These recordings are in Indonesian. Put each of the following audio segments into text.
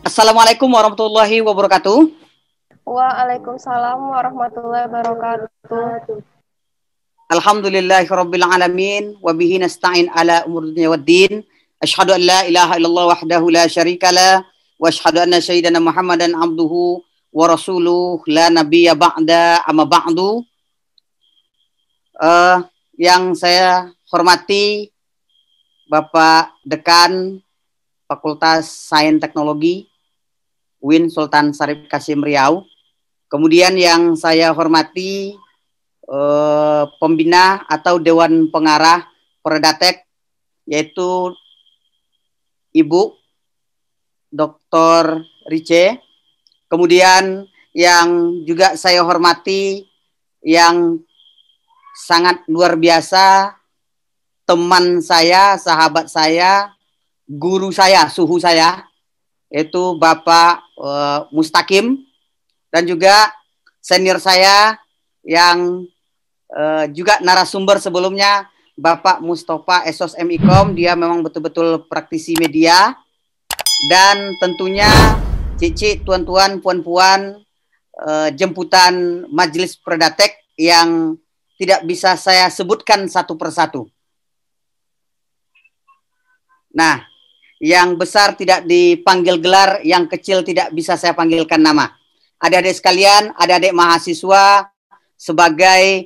Assalamualaikum warahmatullahi wabarakatuh. Waalaikumsalam warahmatullahi wabarakatuh. Alhamdulillahirabbil alamin wa bihi nasta'in ala umuri dunya waddin. Asyhadu an la ilaha illallah wahdahu la syarikalah wa asyhadu anna sayyidina Muhammadan abduhu wa rasuluh la nabiyya ba'da amma ba'du. Yang saya hormati Bapak Dekan Fakultas Sains Teknologi UIN Sultan Syarif Kasim Riau. Kemudian yang saya hormati pembina atau Dewan Pengarah Predatek, yaitu Ibu Dr. Rice. Kemudian yang juga saya hormati, yang sangat luar biasa, teman saya, sahabat saya, guru saya, suhu saya, yaitu Bapak Mustaqim, dan juga senior saya yang juga narasumber sebelumnya, Bapak Mustafa Esos MIKOM. Dia memang betul-betul praktisi media. Dan tentunya cici, tuan-tuan, puan-puan, jemputan Majelis Predatek yang tidak bisa saya sebutkan satu persatu. Nah, yang besar tidak dipanggil gelar, yang kecil tidak bisa saya panggilkan nama. Adik-adik sekalian, adik-adik mahasiswa, sebagai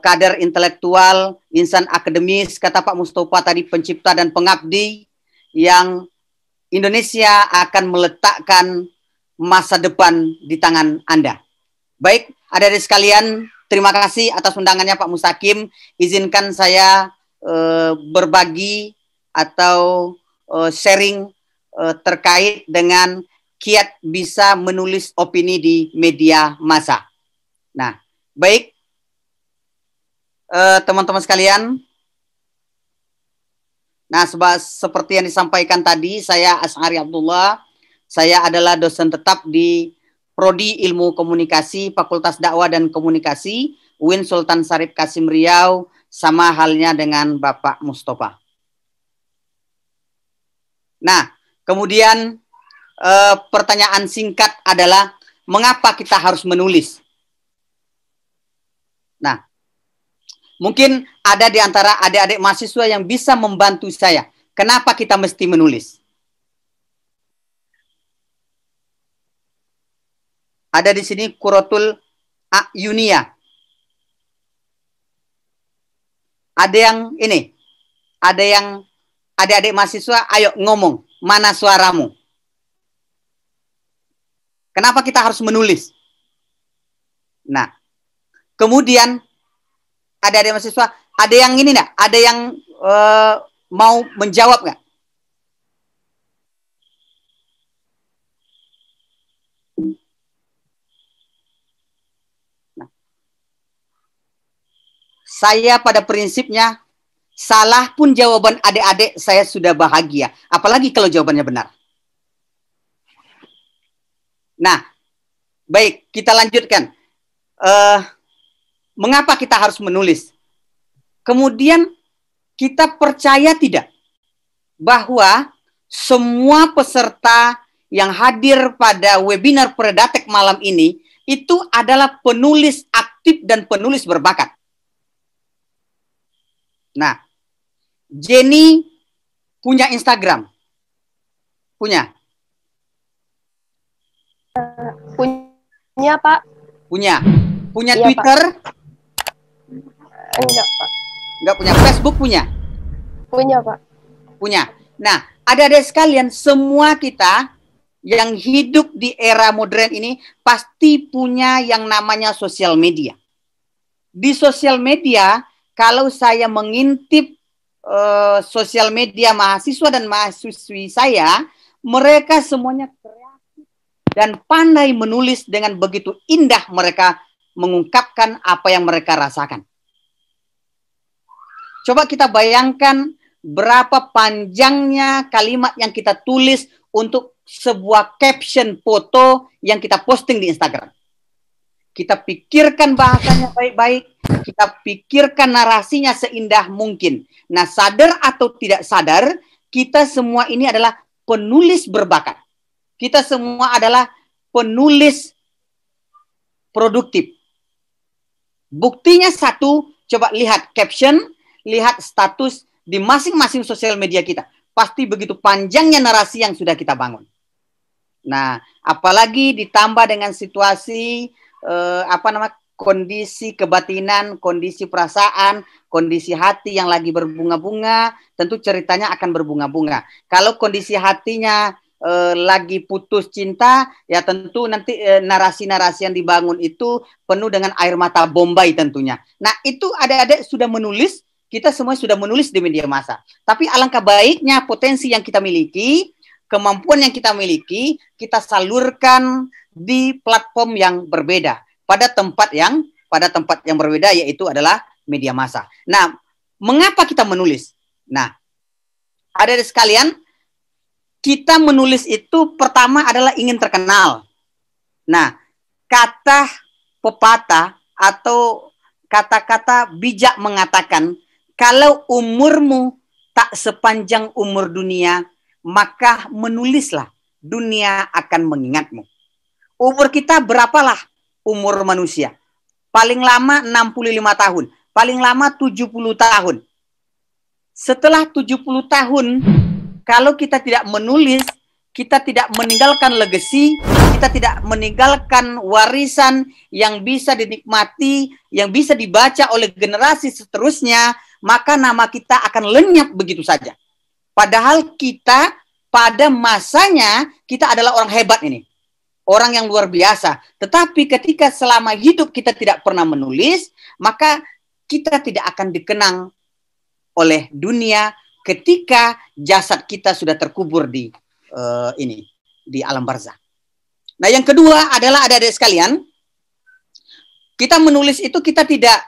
kader intelektual, insan akademis, kata Pak Mustafa tadi, pencipta dan pengabdi, yang Indonesia akan meletakkan masa depan di tangan Anda. Baik, adik-adik sekalian, terima kasih atas undangannya Pak Mustaqim. Izinkan saya berbagi atau sharing terkait dengan kiat bisa menulis opini di media massa. Nah, baik, teman-teman sekalian. Nah, seperti yang disampaikan tadi, saya Asy'ari Abdullah. Saya adalah dosen tetap di Prodi Ilmu Komunikasi, Fakultas Dakwah dan Komunikasi, UIN Sultan Syarif Kasim Riau, sama halnya dengan Bapak Mustafa. Nah, kemudian pertanyaan singkat adalah, mengapa kita harus menulis? Nah, mungkin ada di antara adik-adik mahasiswa yang bisa membantu saya. Kenapa kita mesti menulis? Ada di sini Quratul A'yunia. Ada yang ini, ada yang adik-adik mahasiswa, ayo ngomong, mana suaramu? Kenapa kita harus menulis? Nah, kemudian adik-adik mahasiswa, ada yang ini enggak? Ada yang mau menjawab enggak? Nah, saya pada prinsipnya, salah pun jawaban adik-adik saya sudah bahagia. Apalagi kalau jawabannya benar. Nah, baik, kita lanjutkan. Mengapa kita harus menulis? Kemudian kita percaya tidak bahwa semua peserta yang hadir pada webinar Predatek malam ini itu adalah penulis aktif dan penulis berbakat. Nah, Jenny punya Instagram? Punya? Punya, Pak. Punya. Punya Iya, Twitter? Pak. Enggak, Pak. Enggak punya. Facebook punya? Punya, Pak. Punya. Nah, adik-adik sekalian, semua kita yang hidup di era modern ini pasti punya yang namanya sosial media. Di sosial media, kalau saya mengintip sosial media mahasiswa dan mahasiswi saya, mereka semuanya kreatif dan pandai menulis. Dengan begitu indah mereka mengungkapkan apa yang mereka rasakan. Coba kita bayangkan berapa panjangnya kalimat yang kita tulis untuk sebuah caption foto yang kita posting di Instagram. Kita pikirkan bahasanya baik-baik, kita pikirkan narasinya seindah mungkin. Nah, sadar atau tidak sadar, kita semua ini adalah penulis berbakat. Kita semua adalah penulis produktif. Buktinya satu, coba lihat caption, lihat status di masing-masing sosial media kita. Pasti begitu panjangnya narasi yang sudah kita bangun. Nah, apalagi ditambah dengan situasi kondisi kebatinan, kondisi perasaan, kondisi hati yang lagi berbunga-bunga, tentu ceritanya akan berbunga-bunga. Kalau kondisi hatinya lagi putus cinta, ya tentu nanti narasi-narasi yang dibangun itu penuh dengan air mata Bombay tentunya. Nah, itu adik-adik sudah menulis, kita semua sudah menulis di media massa. Tapi alangkah baiknya potensi yang kita miliki, kemampuan yang kita miliki, kita salurkan di platform yang berbeda, pada tempat yang berbeda, yaitu adalah media massa. Nah, mengapa kita menulis? Nah, adik-adik sekalian, kita menulis itu pertama adalah ingin terkenal. Nah, kata pepatah atau kata-kata bijak mengatakan, kalau umurmu tak sepanjang umur dunia, maka menulislah, dunia akan mengingatmu. Umur kita berapalah umur manusia? Paling lama 65 tahun, paling lama 70 tahun. Setelah 70 tahun, kalau kita tidak menulis, kita tidak meninggalkan legacy, kita tidak meninggalkan warisan yang bisa dinikmati, yang bisa dibaca oleh generasi seterusnya, maka nama kita akan lenyap begitu saja. Padahal kita pada masanya, kita adalah orang hebat ini. Orang yang luar biasa. Tetapi ketika selama hidup kita tidak pernah menulis, maka kita tidak akan dikenang oleh dunia ketika jasad kita sudah terkubur di di alam barzakh. Nah, yang kedua adalah adik-adik sekalian, kita menulis itu kita tidak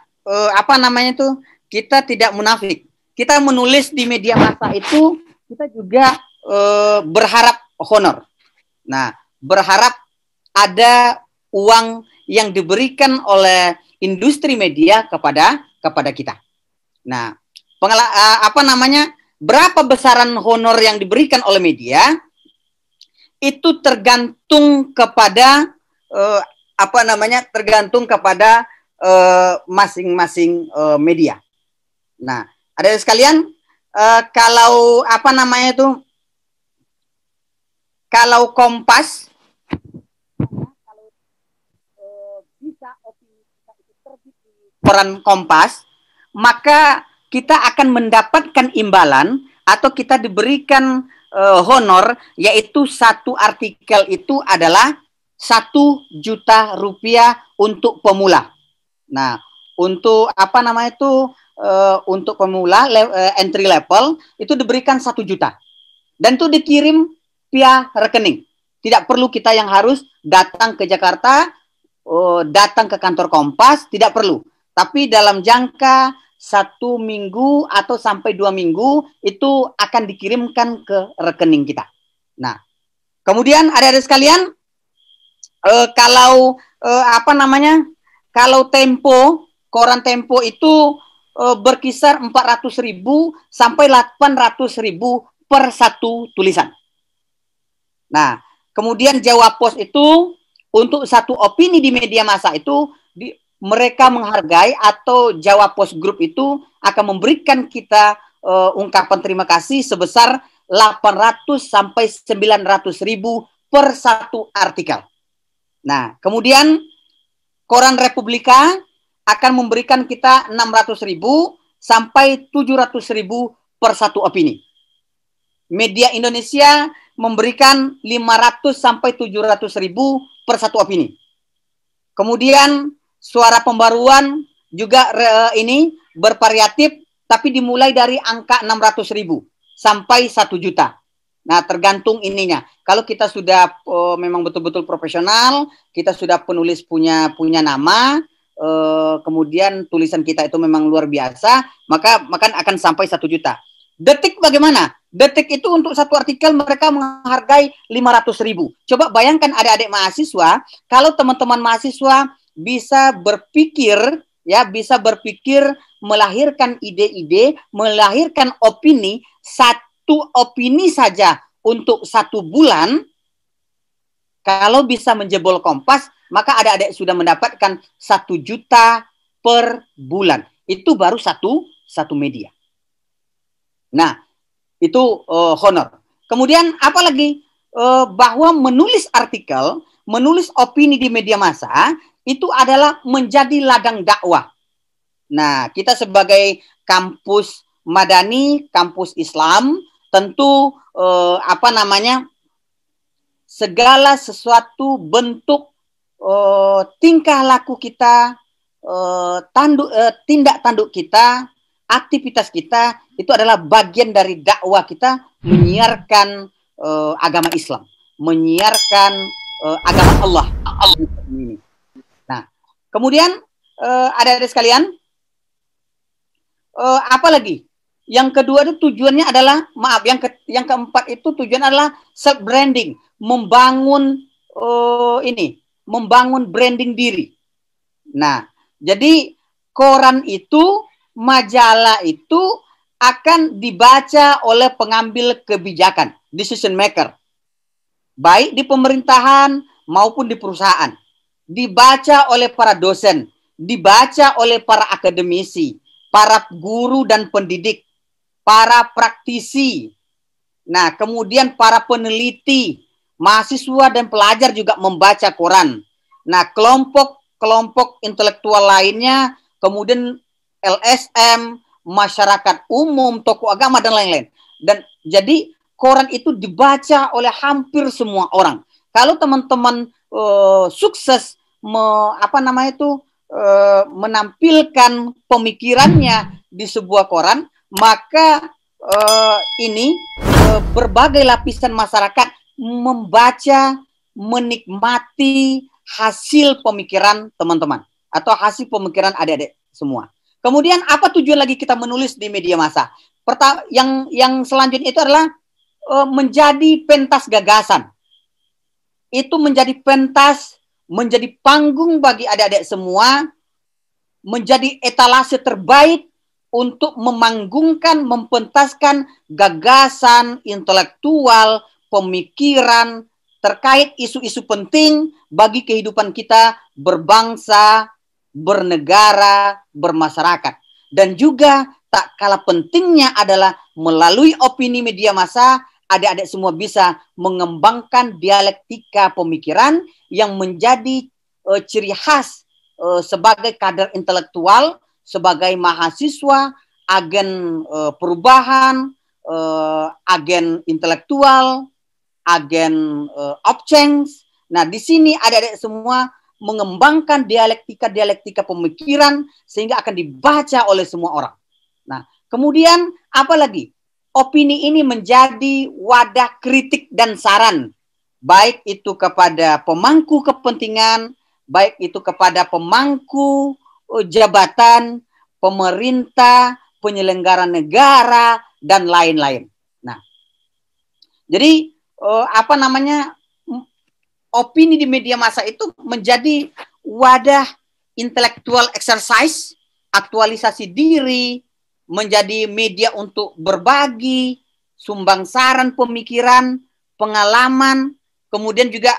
kita tidak munafik. Kita menulis di media massa itu kita juga berharap honor. Nah, berharap ada uang yang diberikan oleh industri media kepada kita. Nah, berapa besaran honor yang diberikan oleh media itu tergantung kepada masing-masing media. Nah, ada sekalian, kalau kalau Kompas, bisa opini kita itu terbit di koran Kompas, maka kita akan mendapatkan imbalan atau kita diberikan honor, yaitu satu artikel itu adalah 1 juta rupiah untuk pemula. Nah, untuk untuk pemula entry level itu diberikan 1 juta dan itu dikirim via rekening. Tidak perlu kita yang harus datang ke Jakarta, datang ke kantor Kompas, tidak perlu. Tapi dalam jangka 1 minggu atau sampai 2 minggu itu akan dikirimkan ke rekening kita. Nah, kemudian adik-adik sekalian, kalau Tempo, koran Tempo itu berkisar 400.000 sampai 800.000 per satu tulisan. Nah, kemudian Jawa Pos itu untuk satu opini di media massa itu mereka menghargai, atau Jawa Post Group itu akan memberikan kita ungkapan terima kasih sebesar 800 sampai 900.000 per satu artikel. Nah, kemudian koran Republika akan memberikan kita 600.000 sampai 700.000 per satu opini. Media Indonesia memberikan 500 sampai 700.000 per satu opini. Kemudian Suara Pembaruan juga ini bervariatif, tapi dimulai dari angka 600.000 sampai 1 juta. Nah, tergantung ininya. Kalau kita sudah memang betul-betul profesional, kita sudah penulis punya nama, kemudian tulisan kita itu memang luar biasa, maka akan sampai 1 juta. Detik bagaimana? Detik itu untuk satu artikel mereka menghargai 500.000. Coba bayangkan adik-adik mahasiswa, kalau teman-teman mahasiswa bisa berpikir melahirkan ide-ide, melahirkan opini, satu opini saja untuk 1 bulan, Kalau bisa menjebol Kompas, maka adik-adik sudah mendapatkan 1 juta per bulan. Itu baru satu media. Nah, itu honor. Kemudian apalagi bahwa menulis artikel, menulis opini di media massa itu adalah menjadi ladang dakwah. Nah, kita sebagai kampus Madani, kampus Islam, tentu segala sesuatu bentuk tingkah laku kita, tindak tanduk kita, aktivitas kita itu adalah bagian dari dakwah kita menyiarkan agama Islam, menyiarkan agama Allah. Nah, kemudian adik-adik sekalian, apalagi yang kedua itu tujuannya adalah, maaf, yang keempat itu tujuan adalah self branding, membangun membangun branding diri. Nah, jadi koran itu, majalah itu akan dibaca oleh pengambil kebijakan, decision maker, baik di pemerintahan maupun di perusahaan. Dibaca oleh para dosen, dibaca oleh para akademisi, para guru dan pendidik, para praktisi. Nah, kemudian para peneliti, mahasiswa dan pelajar juga membaca koran. Nah, kelompok intelektual lainnya, kemudian LSM, masyarakat umum, tokoh agama dan lain-lain. Dan jadi koran itu dibaca oleh hampir semua orang. Kalau teman-teman sukses menampilkan pemikirannya di sebuah koran, maka berbagai lapisan masyarakat membaca, menikmati hasil pemikiran teman-teman atau hasil pemikiran adik-adik semua. Kemudian apa tujuan lagi kita menulis di media massa? Yang selanjutnya itu adalah menjadi pentas gagasan. Itu menjadi pentas, menjadi panggung bagi adik-adik semua, menjadi etalase terbaik untuk memanggungkan, mempentaskan gagasan intelektual, pemikiran terkait isu-isu penting bagi kehidupan kita berbangsa, bernegara, bermasyarakat. Dan juga tak kalah pentingnya adalah melalui opini media massa, adik-adik semua bisa mengembangkan dialektika pemikiran yang menjadi ciri khas sebagai kader intelektual, sebagai mahasiswa, agen perubahan, agen intelektual, agen of change. Nah, di sini adik-adik semua mengembangkan dialektika pemikiran sehingga akan dibaca oleh semua orang. Nah, kemudian apalagi? Opini ini menjadi wadah kritik dan saran, baik itu kepada pemangku kepentingan, baik itu kepada pemangku jabatan, pemerintah, penyelenggara negara, dan lain-lain. Nah, jadi opini di media massa itu menjadi wadah intellectual exercise, aktualisasi diri, menjadi media untuk berbagi, sumbang saran pemikiran, pengalaman, kemudian juga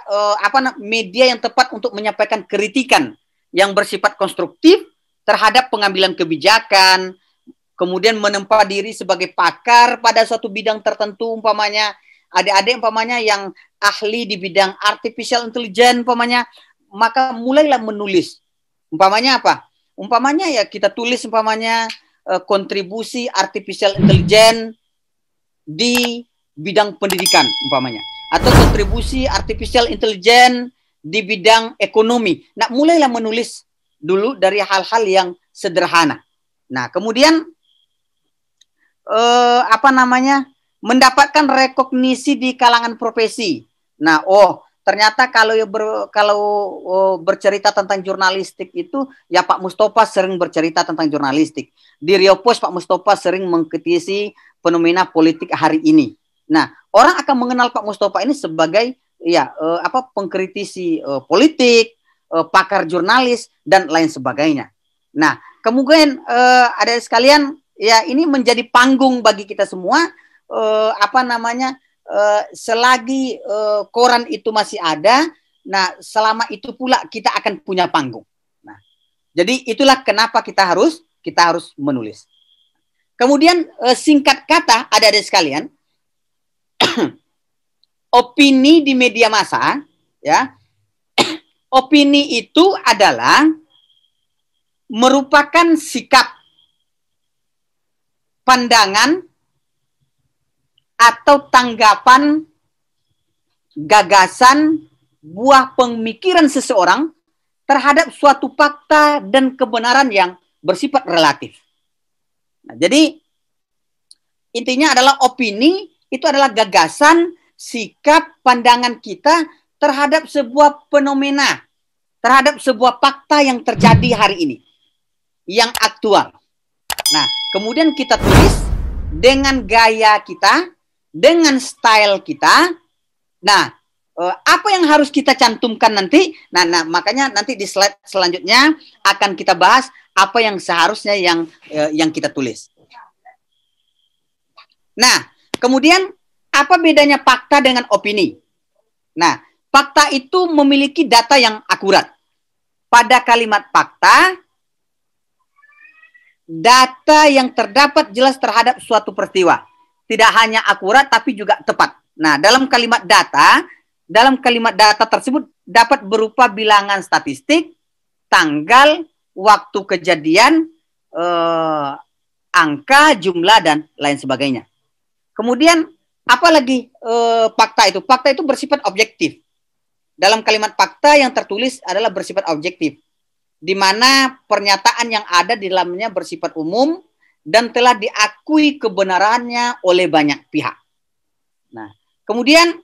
media yang tepat untuk menyampaikan kritikan yang bersifat konstruktif terhadap pengambilan kebijakan, kemudian menempa diri sebagai pakar pada suatu bidang tertentu, umpamanya adik-adik umpamanya yang ahli di bidang artificial intelligence umpamanya, maka mulailah menulis. Umpamanya apa? Umpamanya ya kita tulis umpamanya kontribusi artificial intelligence di bidang pendidikan umpamanya, atau kontribusi artificial intelligence di bidang ekonomi. Nah, mulailah menulis dulu dari hal-hal yang sederhana. Nah, kemudian mendapatkan rekognisi di kalangan profesi. Nah, ternyata kalau bercerita tentang jurnalistik itu, ya Pak Mustafa sering bercerita tentang jurnalistik. Di Rio Post Pak Mustafa sering mengkritisi fenomena politik hari ini. Nah, orang akan mengenal Pak Mustafa ini sebagai pengkritisi politik, pakar jurnalis dan lain sebagainya. Nah, kemudian adik sekalian, ya ini menjadi panggung bagi kita semua selagi koran itu masih ada, nah selama itu pula kita akan punya panggung. Nah, jadi itulah kenapa kita harus menulis. Kemudian singkat kata, adik-adik sekalian, opini di media massa, ya, opini itu adalah merupakan sikap, pandangan, atau tanggapan, gagasan, buah pemikiran seseorang terhadap suatu fakta dan kebenaran yang bersifat relatif. Nah, jadi intinya adalah opini itu adalah gagasan, sikap, pandangan kita terhadap sebuah fenomena, terhadap sebuah fakta yang terjadi hari ini, yang aktual. Nah, kemudian kita tulis dengan gaya kita, dengan style kita. Nah, apa yang harus kita cantumkan nanti? Nah, makanya nanti di slide selanjutnya akan kita bahas apa yang seharusnya yang kita tulis. Nah, kemudian apa bedanya fakta dengan opini? Nah, fakta itu memiliki data yang akurat. Pada kalimat fakta, data yang terdapat jelas terhadap suatu peristiwa. Tidak hanya akurat, tapi juga tepat. Nah, dalam kalimat data tersebut dapat berupa bilangan statistik, tanggal, waktu kejadian, angka, jumlah, dan lain sebagainya. Kemudian, apalagi fakta itu? Fakta itu bersifat objektif. Dalam kalimat fakta yang tertulis adalah bersifat objektif, di mana pernyataan yang ada di dalamnya bersifat umum dan telah diakui kebenarannya oleh banyak pihak. Nah, kemudian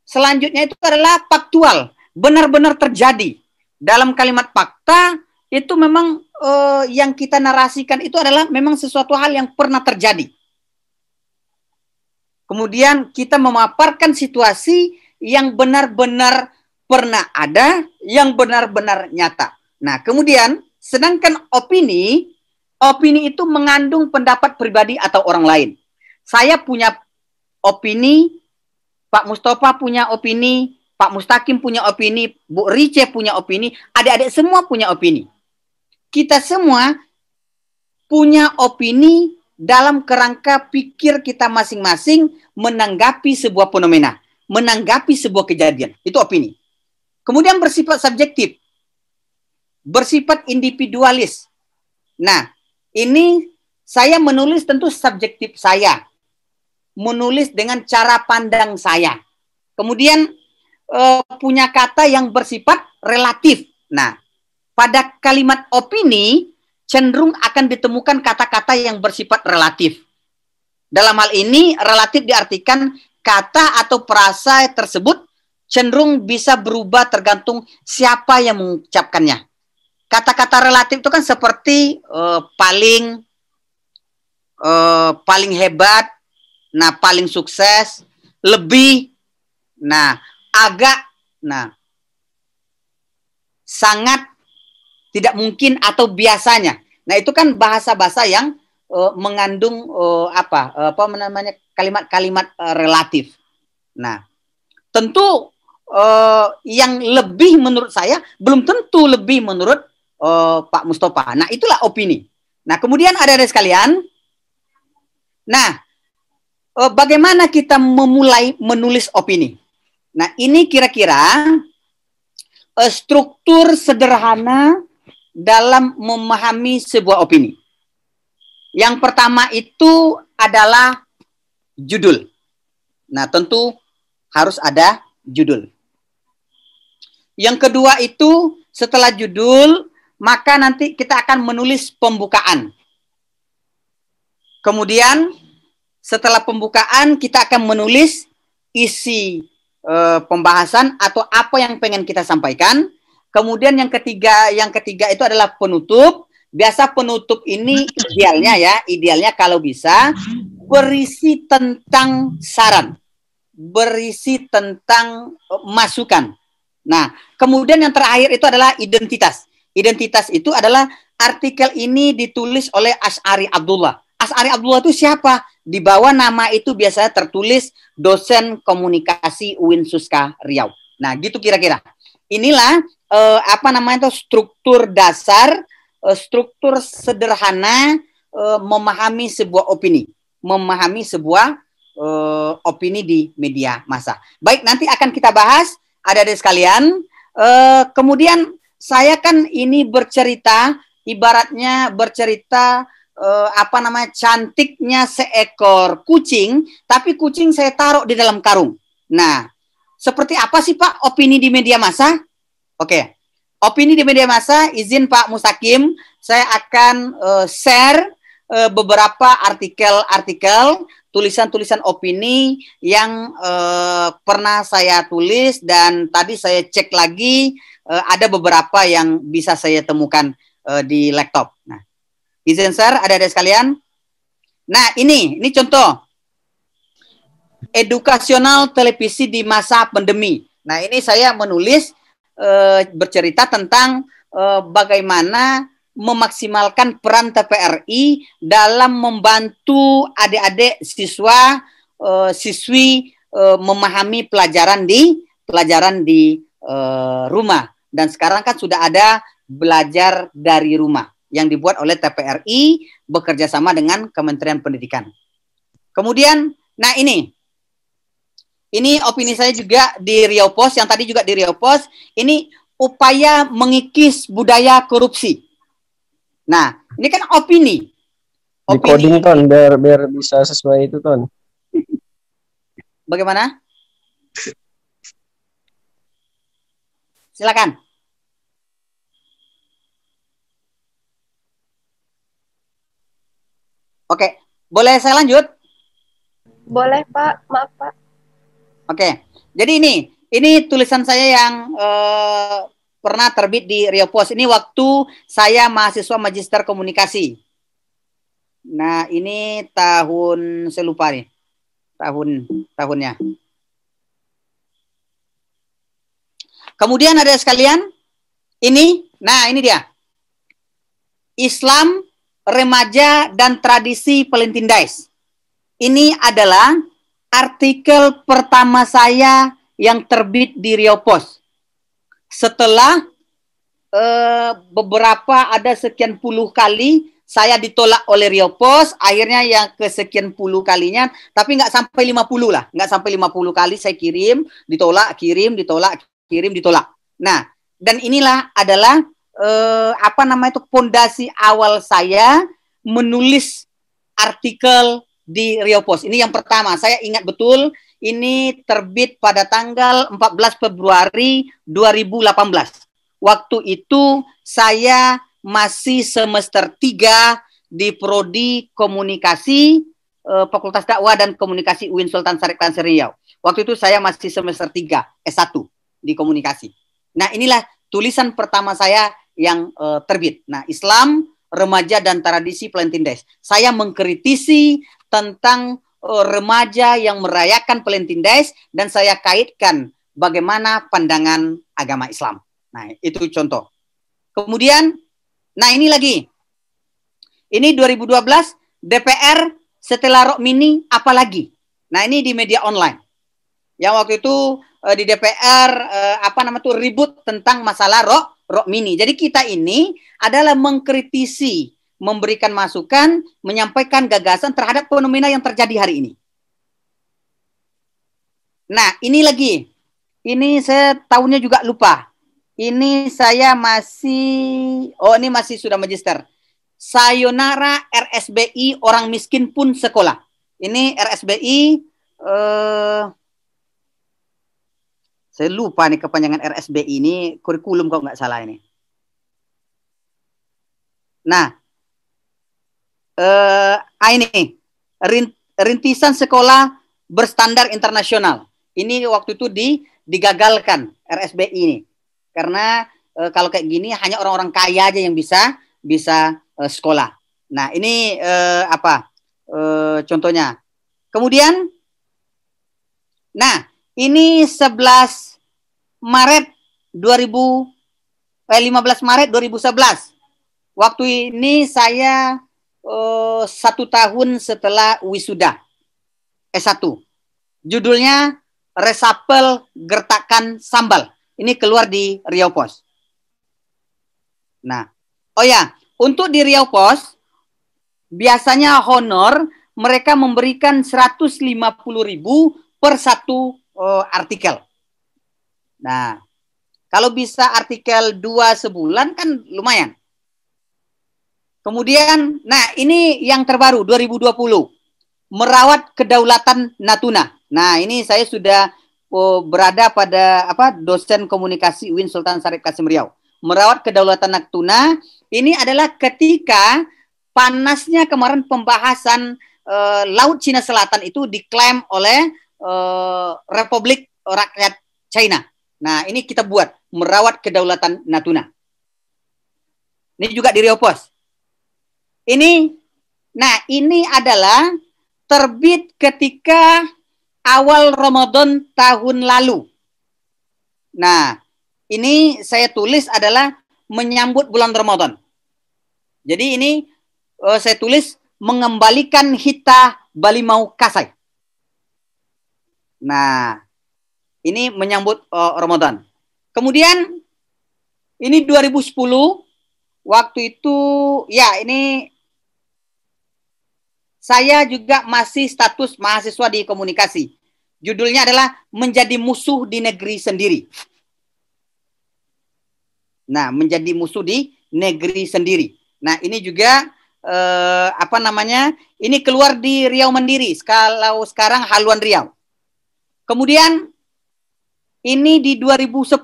selanjutnya itu adalah faktual, benar-benar terjadi. Dalam kalimat fakta itu memang yang kita narasikan itu adalah memang sesuatu hal yang pernah terjadi. Kemudian kita memaparkan situasi yang benar-benar pernah ada, yang benar-benar nyata. Nah, kemudian sedangkan opini itu mengandung pendapat pribadi atau orang lain. Saya punya opini, Pak Mustafa punya opini, Pak Mustaqim punya opini, Bu Rice punya opini, adik-adik semua punya opini. Kita semua punya opini dalam kerangka pikir kita masing-masing menanggapi sebuah fenomena, menanggapi sebuah kejadian. Itu opini. Kemudian bersifat subjektif, bersifat individualis. Nah, ini saya menulis tentu subjektif saya, menulis dengan cara pandang saya. Kemudian punya kata yang bersifat relatif. Nah, pada kalimat opini cenderung akan ditemukan kata-kata yang bersifat relatif. Dalam hal ini relatif diartikan kata atau frasa tersebut cenderung bisa berubah tergantung siapa yang mengucapkannya. Kata-kata relatif itu kan seperti paling hebat, nah paling sukses, lebih, nah agak, nah sangat, tidak mungkin atau biasanya. Nah itu kan bahasa-bahasa yang mengandung apa namanya kalimat-kalimat relatif. Nah tentu yang lebih menurut saya belum tentu lebih menurut Pak Mustafa. Nah, itulah opini. Nah, kemudian adik-adik sekalian, nah, bagaimana kita memulai menulis opini? Nah, ini kira-kira struktur sederhana dalam memahami sebuah opini. Yang pertama itu adalah judul. Nah, tentu harus ada judul. Yang kedua itu setelah judul, maka nanti kita akan menulis pembukaan. Kemudian setelah pembukaan kita akan menulis isi pembahasan atau apa yang pengen kita sampaikan. Kemudian yang ketiga itu adalah penutup. Biasa penutup ini idealnya kalau bisa berisi tentang saran, berisi tentang masukan. Nah, kemudian yang terakhir itu adalah identitas. Identitas itu adalah artikel ini ditulis oleh Asy'ari Abdullah. Asy'ari Abdullah itu siapa? di bawah nama itu biasanya tertulis dosen komunikasi UIN Suska Riau. Nah, gitu kira-kira. Inilah apa namanya itu struktur dasar, struktur sederhana memahami sebuah opini, memahami sebuah opini di media massa. Baik, nanti akan kita bahas, adik-adik sekalian. Kemudian saya kan ini bercerita, ibaratnya bercerita apa namanya, cantiknya seekor kucing, tapi kucing saya taruh di dalam karung. Nah, seperti apa sih Pak opini di media massa? Oke, opini di media massa, izin Pak Mustakim, saya akan share beberapa artikel-artikel, tulisan-tulisan opini yang pernah saya tulis, dan tadi saya cek lagi ada beberapa yang bisa saya temukan di laptop. Nah, izin share adik-adik sekalian. Nah, ini contoh edukasional televisi di masa pandemi. Nah, ini saya menulis bercerita tentang bagaimana memaksimalkan peran TVRI dalam membantu adik-adik siswa siswi memahami pelajaran di rumah. Dan sekarang kan sudah ada belajar dari rumah yang dibuat oleh TVRI bekerja sama dengan Kementerian Pendidikan. Kemudian, nah ini opini saya juga di Riau Post, yang tadi juga di Riau Post, ini upaya mengikis budaya korupsi. Nah, ini kan opini. Di coding Ton, biar bisa sesuai itu Ton. Bagaimana? Silakan. Oke, boleh saya lanjut? Boleh Pak, maaf Pak. Oke, jadi ini tulisan saya yang pernah terbit di Riau Post. Ini waktu saya mahasiswa Magister Komunikasi. Nah, ini tahun, saya lupa nih, tahunnya. Kemudian ada sekalian, ini dia. Islam, Remaja, dan Tradisi Pelentindais. Ini adalah artikel pertama saya yang terbit di Riau Post. Setelah beberapa, ada sekian puluh kali saya ditolak oleh Riau Post, akhirnya yang kesekian puluh kalinya, tapi nggak sampai 50 lah, nggak sampai 50 kali saya kirim, ditolak, kirim, ditolak, kirim, ditolak. Nah, dan inilah adalah apa namanya itu pondasi awal saya menulis artikel di Riau Post. Ini yang pertama, saya ingat betul, ini terbit pada tanggal 14 Februari 2018. Waktu itu saya masih semester 3 di Prodi Komunikasi Fakultas Dakwah dan Komunikasi UIN Sultan Syarif Kanser Riau. Waktu itu saya masih semester 3 S1 di komunikasi. Nah, inilah tulisan pertama saya yang terbit. Nah, Islam, Remaja, dan Tradisi Pelentindais. Saya mengkritisi tentang remaja yang merayakan Pelentindais, dan saya kaitkan bagaimana pandangan agama Islam. Nah, itu contoh. Kemudian, nah ini lagi. Ini 2012, DPR setelah Rok Mini apalagi? Nah, ini di media online. Yang waktu itu di DPR ribut tentang masalah Rok Mini. Jadi kita ini adalah mengkritisi, memberikan masukan, menyampaikan gagasan terhadap fenomena yang terjadi hari ini. Nah, ini lagi. Ini saya tahunnya juga lupa. Ini saya ini masih sudah magister. Sayonara RSBI, orang miskin pun sekolah. Ini RSBI, saya lupa nih kepanjangan RSBI ini, kurikulum kalau nggak salah ini. Nah, ini rintisan sekolah berstandar internasional. Ini waktu itu digagalkan RSBI ini, karena kalau kayak gini hanya orang-orang kaya aja yang bisa sekolah. Nah, ini contohnya. Kemudian, nah ini 15 Maret 2011. Waktu ini saya 1 tahun setelah wisuda S1. Judulnya Resapel Gertakan Sambal. Ini keluar di Riau Pos. Nah, oh ya, untuk di Riau Pos biasanya honor mereka memberikan 150.000 per satu artikel. Nah, kalau bisa artikel 2 sebulan kan lumayan. Kemudian, nah ini yang terbaru 2020, merawat kedaulatan Natuna. Nah ini saya sudah berada pada dosen komunikasi UIN Sultan Syarif Kasim Riau. Merawat kedaulatan Natuna ini adalah ketika panasnya kemarin pembahasan Laut Cina Selatan itu diklaim oleh Republik Rakyat China. Nah ini kita buat merawat kedaulatan Natuna. Ini juga di Riau Pos. Ini adalah terbit ketika awal Ramadan tahun lalu. Nah, ini saya tulis adalah menyambut bulan Ramadan. Jadi ini saya tulis mengembalikan Hita Balimau Kasai. Nah, ini menyambut Ramadan. Kemudian ini 2010, waktu itu ya ini saya juga masih status mahasiswa di komunikasi. Judulnya adalah Menjadi Musuh di Negeri Sendiri. Nah, menjadi musuh di negeri sendiri. Nah, ini juga ini keluar di Riau Mandiri. Kalau sekarang Haluan Riau. Kemudian ini di 2010.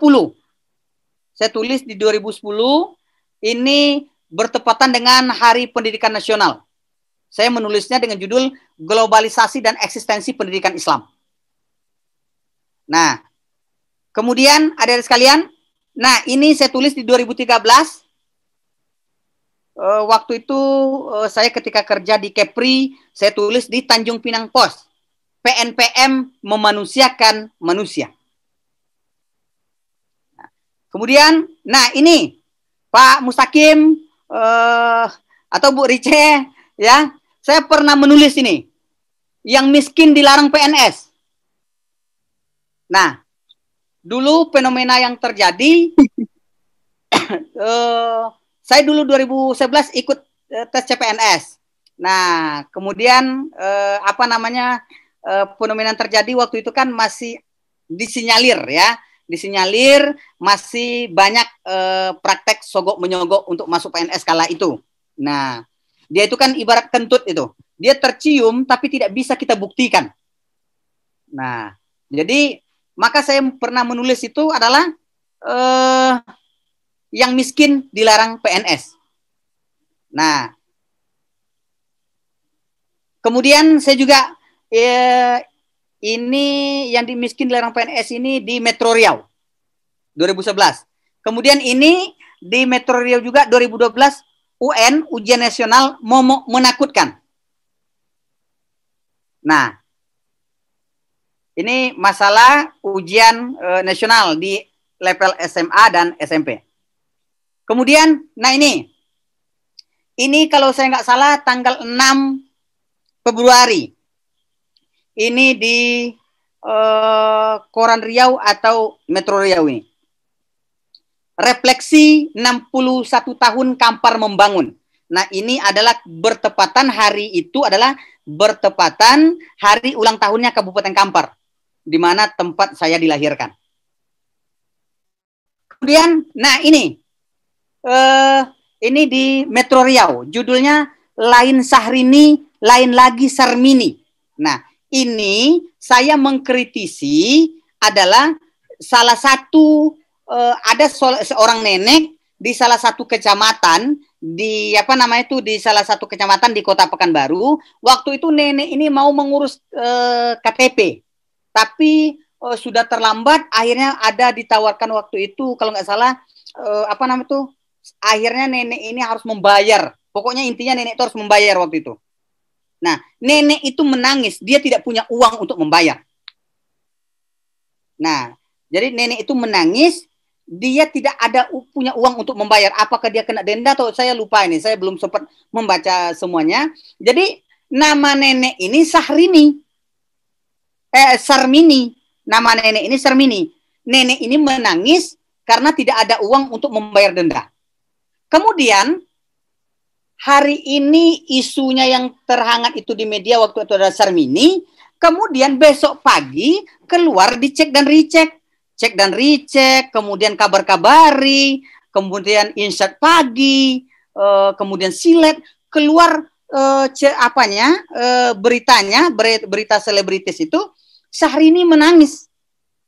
Saya tulis di 2010. Ini bertepatan dengan Hari Pendidikan Nasional. Saya menulisnya dengan judul Globalisasi dan Eksistensi Pendidikan Islam. Nah, kemudian adik-adik sekalian, nah ini saya tulis di 2013. Waktu itu saya ketika kerja di Kepri, saya tulis di Tanjung Pinang Pos. PNPM memanusiakan manusia. Nah, kemudian, nah ini Pak Mustaqim atau Bu Rice, ya, saya pernah menulis ini, yang miskin dilarang PNS. Nah, dulu fenomena yang terjadi, saya dulu 2011 ikut tes CPNS. Nah, kemudian fenomena yang terjadi waktu itu kan masih disinyalir ya, disinyalir masih banyak praktek sogok menyogok untuk masuk PNS kala itu. Nah, dia itu kan ibarat kentut itu. Dia tercium tapi tidak bisa kita buktikan. Nah, jadi maka saya pernah menulis itu adalah yang miskin dilarang PNS. Nah, kemudian saya juga ini yang miskin dilarang PNS ini di Metro Riau 2011. Kemudian ini di Metro Riau juga 2012 UN, ujian nasional menakutkan. Nah, ini masalah ujian nasional di level SMA dan SMP. Kemudian, nah ini kalau saya nggak salah tanggal 6 Februari. Ini di Koran Riau atau Metro Riau ini. Refleksi 61 tahun Kampar membangun. Nah, ini adalah bertepatan hari itu adalah bertepatan hari ulang tahunnya Kabupaten Kampar, di mana tempat saya dilahirkan. Kemudian, nah ini di Metro Riau, judulnya Lain Sahrini, Lain Lagi Sarmini. Nah, ini saya mengkritisi adalah salah satu ada seorang nenek di salah satu kecamatan di di salah satu kecamatan di Kota Pekanbaru. Waktu itu nenek ini mau mengurus KTP, tapi sudah terlambat. Akhirnya ada ditawarkan waktu itu kalau nggak salah akhirnya nenek ini harus membayar. Pokoknya intinya nenek itu harus membayar waktu itu. Nah, nenek itu menangis, dia tidak punya uang untuk membayar. Nah, jadi nenek itu menangis. dia tidak ada punya uang untuk membayar. Apakah dia kena denda atau saya lupa ini. Saya belum sempat membaca semuanya. Jadi nama nenek ini Sarmini. Nama nenek ini Sarmini. Nenek ini menangis karena tidak ada uang untuk membayar denda. Kemudian hari ini isunya yang terhangat itu di media waktu itu adalah Sarmini. Kemudian besok pagi keluar dicek dan recheck. Cek dan recheck, kemudian kabar-kabari, kemudian Insight Pagi, kemudian Silet, keluar beritanya, berita selebritis itu, Syahrini menangis.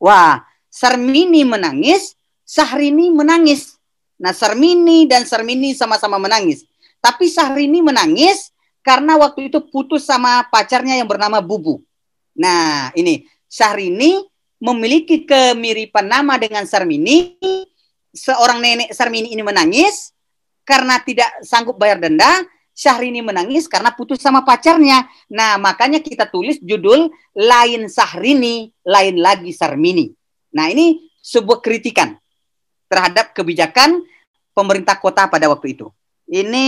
Wah, Sarmini menangis, Syahrini menangis. Nah, Sarmini dan Sarmini sama-sama menangis. Tapi Syahrini menangis karena waktu itu putus sama pacarnya yang bernama Bubu. Nah, ini Syahrini memiliki kemiripan nama dengan Sarmini. Seorang nenek Sarmini ini menangis karena tidak sanggup bayar denda. Syahrini menangis karena putus sama pacarnya. Nah, makanya kita tulis judul lain Syahrini, lain lagi Sarmini. Nah, ini sebuah kritikan terhadap kebijakan pemerintah kota pada waktu itu. Ini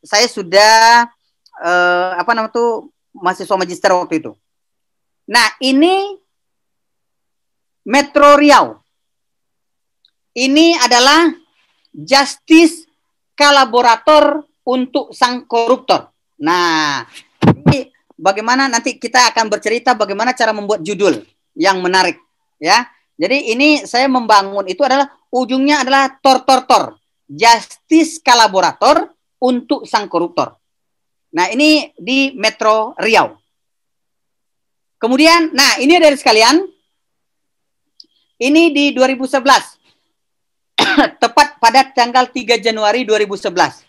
saya sudah mahasiswa magister waktu itu. Nah, ini Metro Riau. Ini adalah justice kolaborator untuk sang koruptor. Nah, ini bagaimana nanti kita akan bercerita bagaimana cara membuat judul yang menarik, ya. Jadi ini saya membangun itu adalah ujungnya adalah tor, justice kolaborator untuk sang koruptor. Nah, ini di Metro Riau. Kemudian, nah ini dari sekalian. Ini di 2011, tepat pada tanggal 3 Januari 2011.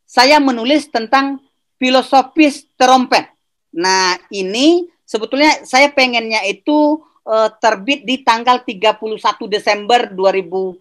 Saya menulis tentang filosofis trompet. Nah, ini sebetulnya saya pengennya itu terbit di tanggal 31 Desember 2010.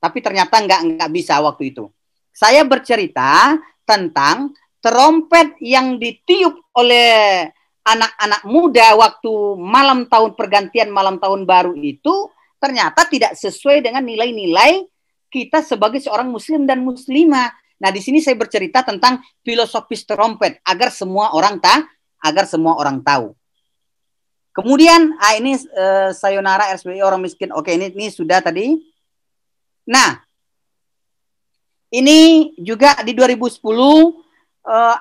Tapi ternyata nggak bisa waktu itu. Saya bercerita tentang trompet yang ditiup oleh anak-anak muda waktu malam tahun pergantian malam tahun baru itu ternyata tidak sesuai dengan nilai-nilai kita sebagai seorang muslim dan muslimah. Nah, di sini saya bercerita tentang filosofis trompet agar semua orang tahu. Kemudian ini sayonara RSBI orang miskin. Oke, ini sudah tadi. Nah, ini juga di 2010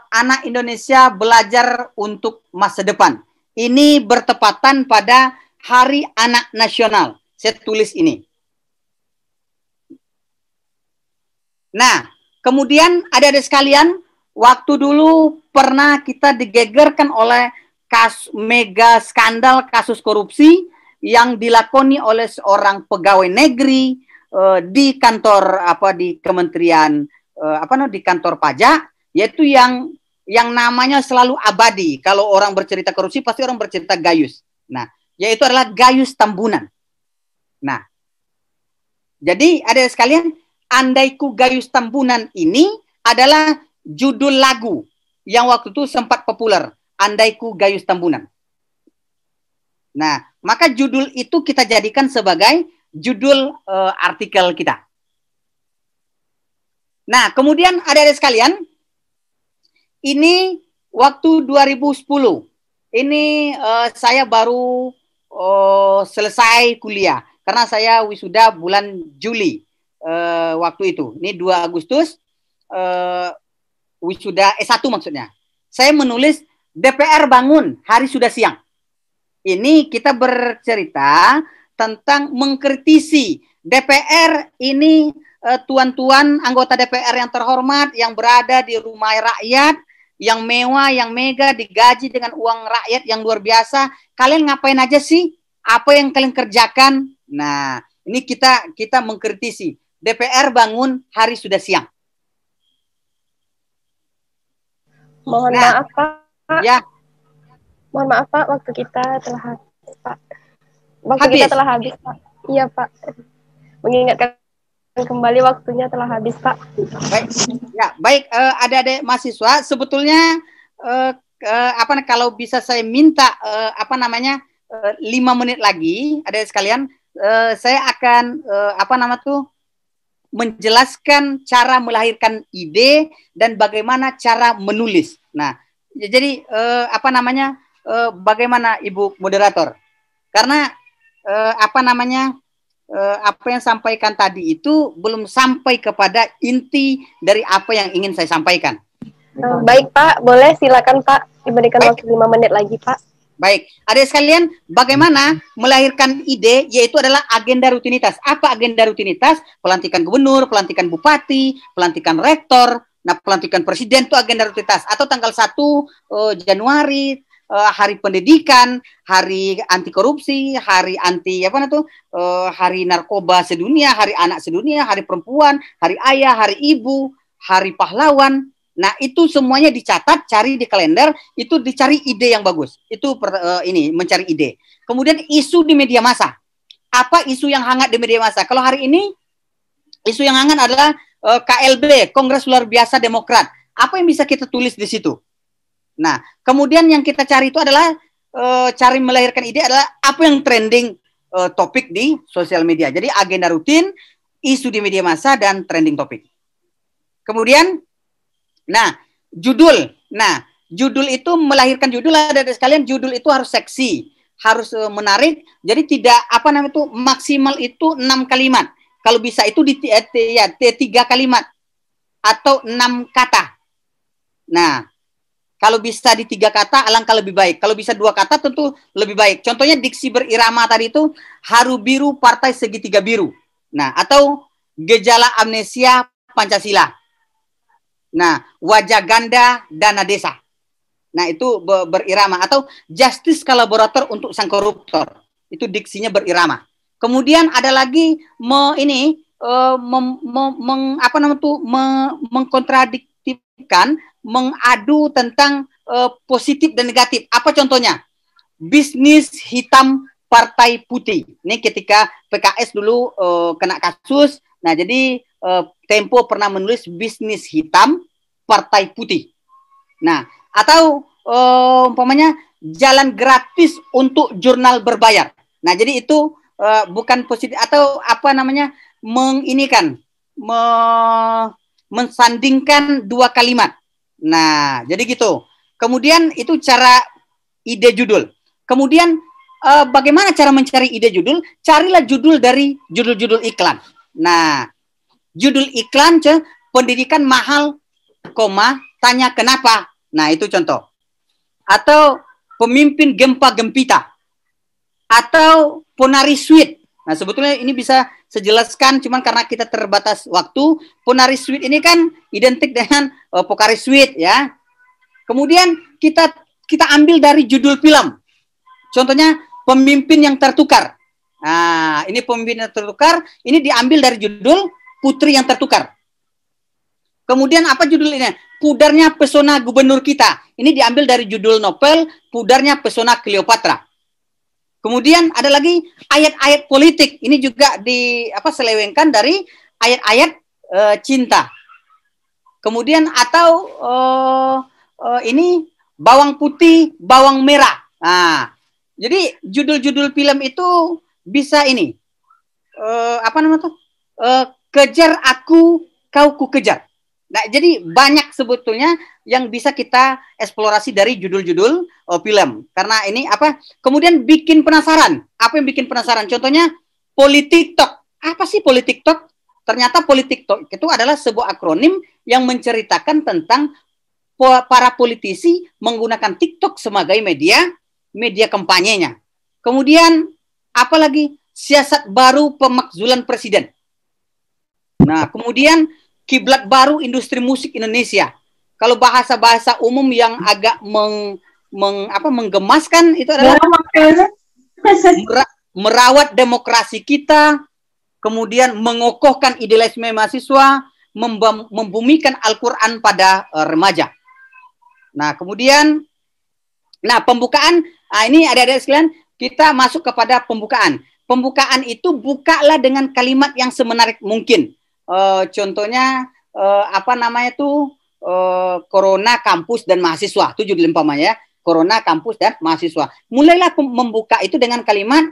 anak Indonesia belajar untuk masa depan. Ini bertepatan pada Hari Anak Nasional. Saya tulis ini. Nah, kemudian adik-adik sekalian, waktu dulu pernah kita digegerkan oleh mega skandal kasus korupsi yang dilakoni oleh seorang pegawai negeri di kantor di Kementerian di kantor pajak. Yaitu yang namanya selalu abadi. Kalau orang bercerita korupsi, pasti orang bercerita Gayus. Nah, yaitu adalah Gayus Tambunan. Nah, jadi ada sekalian, Andaiku Gayus Tambunan ini adalah judul lagu yang waktu itu sempat populer. Andaiku Gayus Tambunan. Nah, maka judul itu kita jadikan sebagai judul artikel kita. Nah, kemudian ada sekalian, ini waktu 2010. Ini saya baru selesai kuliah. Karena saya wisuda bulan Juli waktu itu. Ini 2 Agustus wisuda S1 maksudnya. Saya menulis DPR bangun, hari sudah siang. Ini kita bercerita tentang mengkritisi DPR ini tuan-tuan anggota DPR yang terhormat yang berada di rumah rakyat yang mewah, yang mega, digaji dengan uang rakyat yang luar biasa. Kalian ngapain aja sih? Apa yang kalian kerjakan? Nah, ini kita mengkritisi. DPR bangun, hari sudah siang. Mohon maaf, Pak. Ya. Mohon maaf, Pak. Waktu kita telah habis, Pak. Kita telah habis, Pak. Iya, Pak. Mengingatkan kembali waktunya telah habis, Pak. Baik, ya baik. Adik-adik mahasiswa, sebetulnya kalau bisa saya minta 5 menit lagi, adik sekalian, saya akan menjelaskan cara melahirkan ide dan bagaimana cara menulis. Nah, jadi bagaimana Ibu moderator? Karena apa yang sampaikan tadi itu belum sampai kepada inti dari apa yang ingin saya sampaikan. Baik Pak, boleh silakan Pak diberikan waktu 5 menit lagi Pak. Baik, adik sekalian, bagaimana melahirkan ide, yaitu adalah agenda rutinitas. Apa agenda rutinitas? Pelantikan gubernur, pelantikan bupati, pelantikan rektor, nah pelantikan presiden itu agenda rutinitas. Atau tanggal 1 Januari, hari pendidikan, hari anti korupsi, hari anti hari narkoba sedunia, hari anak sedunia, hari perempuan, hari ayah, hari ibu, hari pahlawan. Nah, itu semuanya dicatat, cari di kalender, itu dicari ide yang bagus. Itu mencari ide. Kemudian isu di media massa. Apa isu yang hangat di media massa? Kalau hari ini isu yang hangat adalah KLB, Kongres Luar Biasa Demokrat. Apa yang bisa kita tulis di situ? Nah, kemudian yang kita cari itu adalah cari melahirkan ide adalah apa yang trending topik di sosial media. Jadi agenda rutin, isu di media massa, dan trending topik. Kemudian judul. Nah, judul itu melahirkan judul, ada sekalian, judul itu harus seksi, harus menarik. Jadi tidak maksimal itu 6 kalimat. Kalau bisa itu di 3 kalimat atau 6 kata. Nah, kalau bisa di 3 kata alangkah lebih baik. Kalau bisa 2 kata tentu lebih baik. Contohnya diksi berirama tadi itu haru biru partai segitiga biru. Nah, atau gejala amnesia Pancasila. Nah, wajah ganda dana desa. Nah, itu berirama. Atau justice kolaborator untuk sang koruptor. Itu diksinya berirama. Kemudian ada lagi mengkontradiktifkan, mengadu tentang positif dan negatif. Apa contohnya? Bisnis hitam partai putih. Ini ketika PKS dulu kena kasus. Nah, jadi Tempo pernah menulis bisnis hitam partai putih. Nah, atau umpamanya jalan gratis untuk jurnal berbayar. Nah, jadi itu bukan positif atau mensandingkan 2 kalimat. Nah, jadi gitu. Kemudian itu cara ide judul. Kemudian bagaimana cara mencari ide judul? Carilah judul dari judul-judul iklan. Nah, judul iklan pendidikan mahal, tanya kenapa. Nah, itu contoh. Atau pemimpin gempa gempita. Atau Ponari Sweet. Nah, sebetulnya ini bisa sejelaskan, cuman karena kita terbatas waktu. Ponari Sweet ini kan identik dengan Pocari Sweet, ya. Kemudian kita ambil dari judul film. Contohnya Pemimpin yang Tertukar. Nah, ini Pemimpin yang Tertukar, ini diambil dari judul Putri yang Tertukar. Kemudian apa judul ini? Pudarnya Pesona Gubernur Kita. Ini diambil dari judul novel Pudarnya Pesona Cleopatra. Kemudian ada lagi ayat-ayat politik. Ini juga selewengkan dari ayat-ayat cinta. Kemudian atau ini bawang putih, bawang merah. Nah, jadi judul-judul film itu bisa ini. Kejar aku, kau ku kejar. Nah, jadi banyak sebetulnya yang bisa kita eksplorasi dari judul-judul film. Karena ini kemudian bikin penasaran. Apa yang bikin penasaran? Contohnya Politiktok. Apa sih Politiktok? Ternyata Politiktok itu adalah sebuah akronim yang menceritakan tentang para politisi menggunakan TikTok sebagai media kampanyenya. Kemudian apalagi siasat baru pemakzulan presiden. Nah, kemudian kiblat baru industri musik Indonesia. Kalau bahasa-bahasa umum yang agak menggemaskan itu adalah merawat demokrasi kita, kemudian mengokohkan idealisme mahasiswa, membumikan Al-Quran pada remaja. Nah, kemudian pembukaan, ini adik-adik sekalian, kita masuk kepada pembukaan. Pembukaan itu bukalah dengan kalimat yang semenarik mungkin. Contohnya Corona kampus dan mahasiswa, itu judul umpamanya ya, Corona kampus dan mahasiswa. Mulailah membuka itu dengan kalimat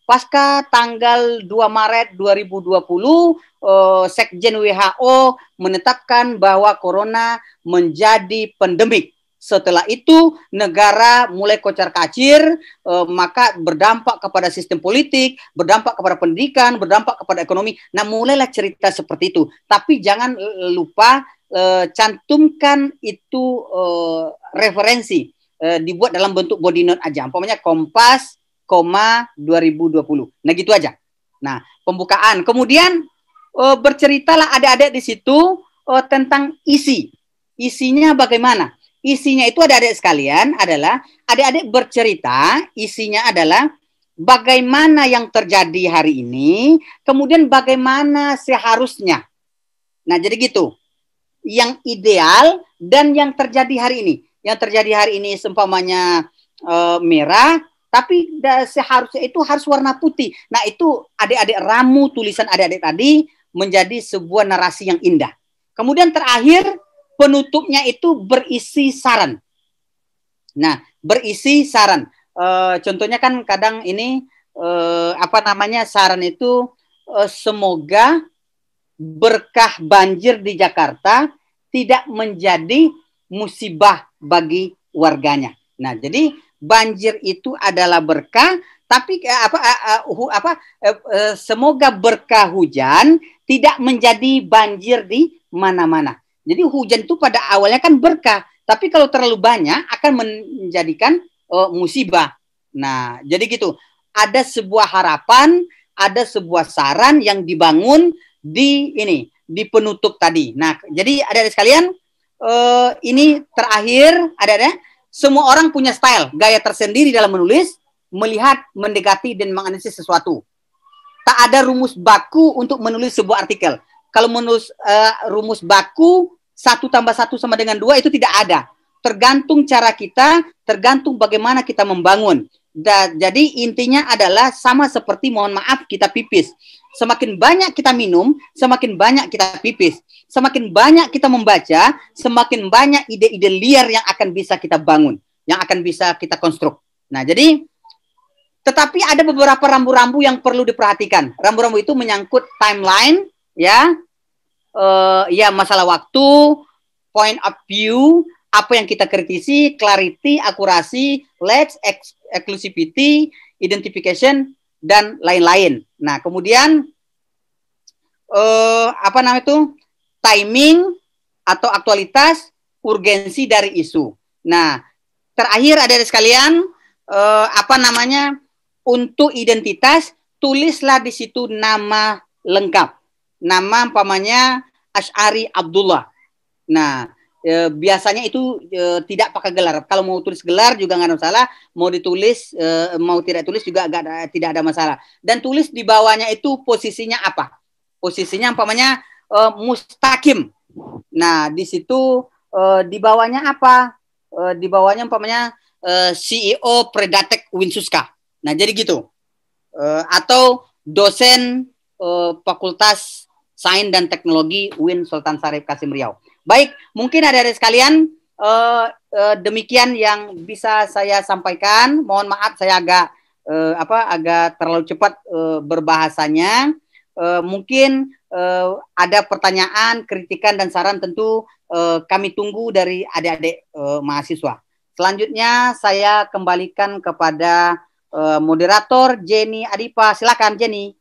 pasca tanggal 2 Maret 2020 Sekjen WHO menetapkan bahwa corona menjadi pandemik. Setelah itu negara mulai kocar-kacir, maka berdampak kepada sistem politik, berdampak kepada pendidikan, berdampak kepada ekonomi. Nah, mulailah cerita seperti itu. Tapi jangan lupa cantumkan itu referensi, dibuat dalam bentuk body note aja. Umpamanya Kompas, 2020. Nah, gitu aja. Nah, pembukaan. Kemudian berceritalah adik-adik di situ tentang isi. Isinya bagaimana? Isinya itu adik-adik sekalian adalah adik-adik bercerita, isinya adalah bagaimana yang terjadi hari ini, kemudian bagaimana seharusnya. Nah, jadi gitu. Yang ideal dan yang terjadi hari ini. Yang terjadi hari ini seumpamanya merah, tapi seharusnya itu harus warna putih. Nah, itu adik-adik ramu tulisan adik-adik tadi menjadi sebuah narasi yang indah. Kemudian terakhir, penutupnya itu berisi saran. Nah, berisi saran. Contohnya kan kadang ini saran itu semoga berkah banjir di Jakarta tidak menjadi musibah bagi warganya. Nah, jadi banjir itu adalah berkah, tapi semoga berkah hujan tidak menjadi banjir di mana-mana. Jadi hujan itu pada awalnya kan berkah, tapi kalau terlalu banyak akan menjadikan musibah. Nah, jadi gitu. Ada sebuah harapan, ada sebuah saran yang dibangun di penutup tadi. Nah, jadi adik-adik sekalian, ini terakhir, adik-adik, semua orang punya style, gaya tersendiri dalam menulis, melihat, mendekati, dan menganalisis sesuatu. Tak ada rumus baku untuk menulis sebuah artikel. Kalau menulis rumus baku 1 tambah 1 sama dengan 2 itu tidak ada. Tergantung cara kita, tergantung bagaimana kita membangun. Jadi intinya adalah sama seperti mohon maaf kita pipis. Semakin banyak kita minum, semakin banyak kita pipis. Semakin banyak kita membaca, semakin banyak ide-ide liar yang akan bisa kita bangun, yang akan bisa kita konstruk. Nah, jadi tetapi ada beberapa rambu-rambu yang perlu diperhatikan. Rambu-rambu itu menyangkut timeline, ya, masalah waktu, point of view, apa yang kita kritisi, clarity, akurasi, lex, exclusivity, identification, dan lain-lain. Nah, kemudian timing atau aktualitas, urgensi dari isu. Nah, terakhir adik-adik sekalian, untuk identitas, tulislah di situ nama lengkap. Nama umpamanya Asy'ari Abdullah. Nah, biasanya itu tidak pakai gelar. Kalau mau tulis gelar juga nggak ada masalah. Mau ditulis, mau tidak tulis juga tidak ada masalah. Dan tulis di bawahnya itu posisinya apa? Posisinya umpamanya mustaqim. Nah, di situ di bawahnya apa? Di bawahnya umpamanya CEO Predatek Winsuska. Nah, jadi gitu. Atau dosen Fakultas Sains dan Teknologi UIN Sultan Syarif Kasim Riau. Baik, mungkin adik-adik sekalian, demikian yang bisa saya sampaikan. Mohon maaf saya agak terlalu cepat berbahasanya. Mungkin ada pertanyaan, kritikan dan saran tentu kami tunggu dari adik-adik mahasiswa. Selanjutnya saya kembalikan kepada moderator Jenny Adipa. Silakan Jenny.